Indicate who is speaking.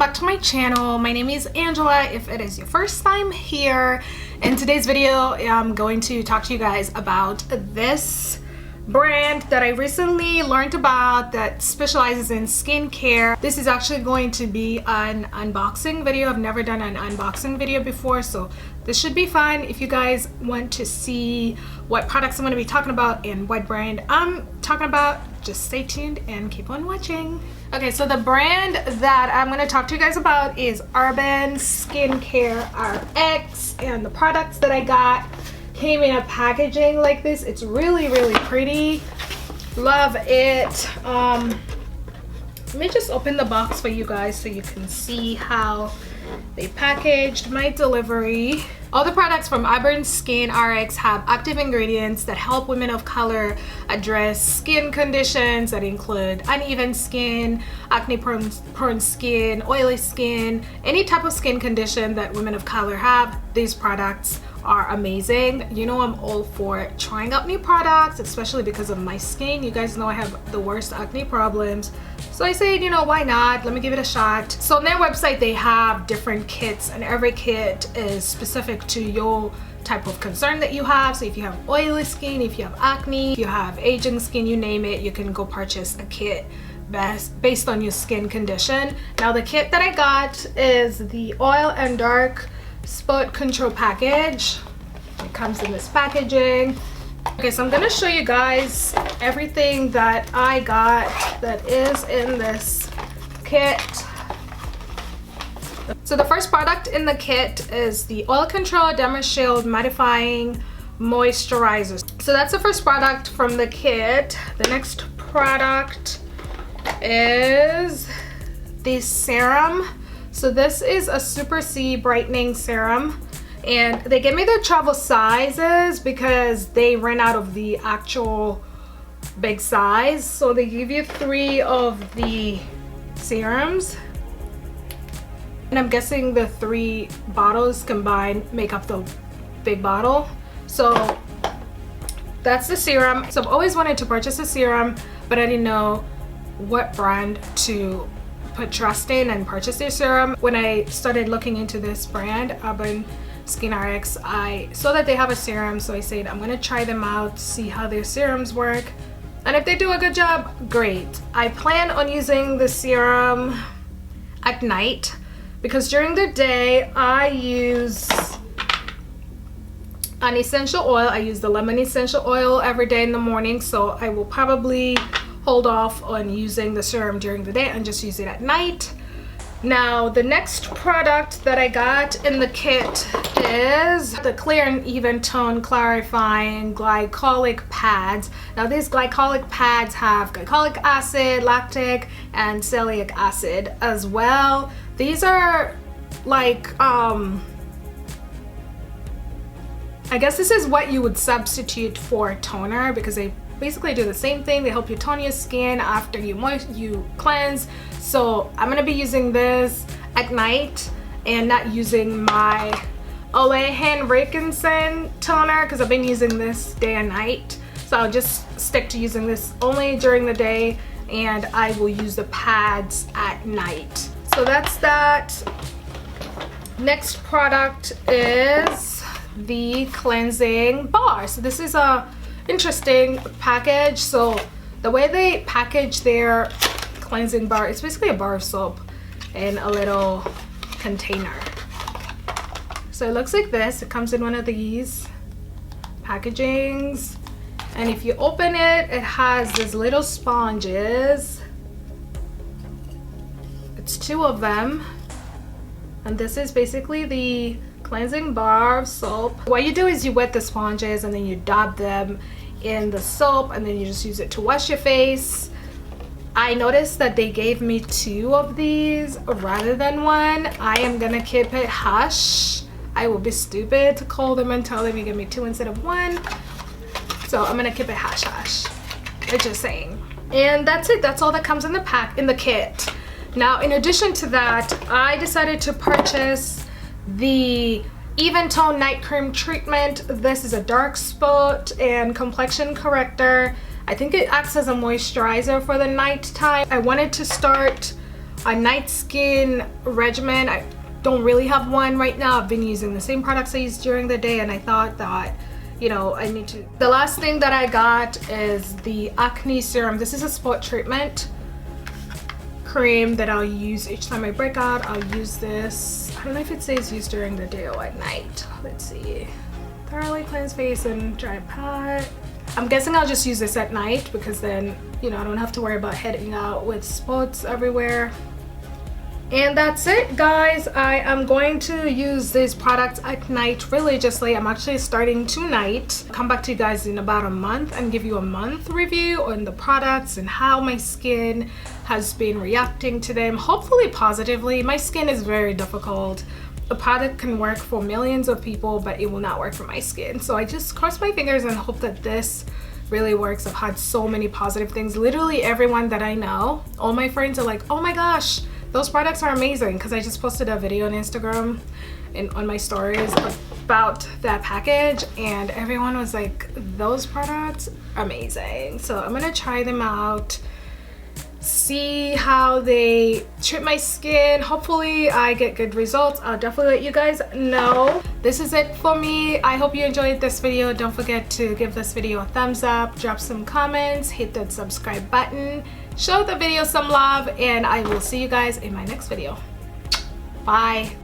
Speaker 1: back to my channel. My name is Angela if it is your first time here. In today's video, I'm going to talk to you guys about this brand that I recently learned about that specializes in skincare. This is actually going to be an unboxing video. I've never done an unboxing video before, so this should be fun. If you guys want to see what products I'm going to be talking about and what brand I'm talking about, just stay tuned and keep on watching. Okay, so the brand that I'm going to talk to you guys about is Urban Skincare RX, and the products that I got came in a packaging like this. It's really pretty. Love it. Let me just open the box for you guys so you can see how they packaged my delivery. All the products from Urban Skin RX have active ingredients that help women of color address skin conditions that include uneven skin, acne-prone skin, oily skin, any type of skin condition that women of color have. These products are amazing. You know I'm all for trying out new products, especially because of my skin. You guys know I have the worst acne problems. So I said, you know, why not? Let me give it a shot. So on their website, they have different kits, and every kit is specific to your type of concern that you have. So if you have oily skin, if you have acne, if you have aging skin, you name it, you can go purchase a kit based on your skin condition. Now the kit that I got is the Oil and Dark Spot Control package. It comes in this packaging. Okay, so I'm gonna show you guys everything that I got that is in this kit. So the first product in the kit is the Oil Control Derma Shield Mattifying Moisturizer. So that's the first product from the kit. The next product is the serum. So this is a Super C brightening serum, and they gave me the travel sizes because they ran out of the actual big size. So they give you 3 of the serums, and I'm guessing the 3 bottles combined make up the big bottle. So that's the serum. So I've always wanted to purchase a serum, but I didn't know what brand to put trust in and purchase their serum. When I started looking into this brand, Urban Skin RX, I saw that they have a serum, so I said I'm gonna try them out, see how their serums work, and if they do a good job, great. I plan on using the serum at night because during the day I use an essential oil. I use the lemon essential oil every day in the morning, so I will probably hold off on using the serum during the day and just use it at night. Now the next product that I got in the kit is the Clear and Even Tone Clarifying Glycolic Pads. Now these glycolic pads have glycolic acid, lactic, and salicylic acid as well. These are like I guess this is what you would substitute for toner, because they basically do the same thing. They help you tone your skin after you cleanse. So I'm gonna be using this at night and not using my Ole Henriksen toner because I've been using this day and night. So I'll just stick to using this only during the day, and I will use the pads at night. So that's that. Next product is the cleansing bar. So this is a interesting package. So the way they package their cleansing bar, it's basically a bar of soap in a little container. So it looks like this. It comes in one of these packagings, and if you open it, it has these little sponges. It's 2 of them, and this is basically the cleansing bar of soap. What you do is you wet the sponges and then you dab them in the soap, and then you just use it to wash your face. I noticed that they gave me 2 of these rather than 1. I am gonna keep it hush. I will be stupid to call them and tell them you give me 2 instead of 1. So I'm gonna keep it hush hush. It's just saying. And that's it. That's all that comes in the kit. Now in addition to that, I decided to purchase the Even Tone Night Cream Treatment. This is a dark spot and complexion corrector. I think it acts as a moisturizer for the night time. I wanted to start a night skin regimen. I don't really have one right now. I've been using the same products I use during the day, and I thought that, you know, I need to. The last thing that I got is the Acne Serum. This is a spot treatment cream that I'll use each time I break out. I'll use this. I don't know if it says use during the day or at night. Let's see. Thoroughly cleanse face and dry pat. I'm guessing I'll just use this at night because then, you know, I don't have to worry about heading out with spots everywhere. And that's it, guys. I am going to use these products at night religiously. I'm actually starting tonight. Come back to you guys in about a month and give you a month review on the products and how my skin has been reacting to them, hopefully positively. My skin is very difficult. The product can work for millions of people, but it will not work for my skin. So I just cross my fingers and hope that this really works. I've had so many positive things. Literally everyone that I know, all my friends are like, oh my gosh, those products are amazing, because I just posted a video on Instagram and on my stories about that package, and everyone was like, those products amazing. So I'm gonna try them out, see how they treat my skin. Hopefully I get good results. I'll definitely let you guys know. This is it for me. I hope you enjoyed this video. Don't forget to give this video a thumbs up, drop some comments, hit that subscribe button, show the video some love, and I will see you guys in my next video. Bye.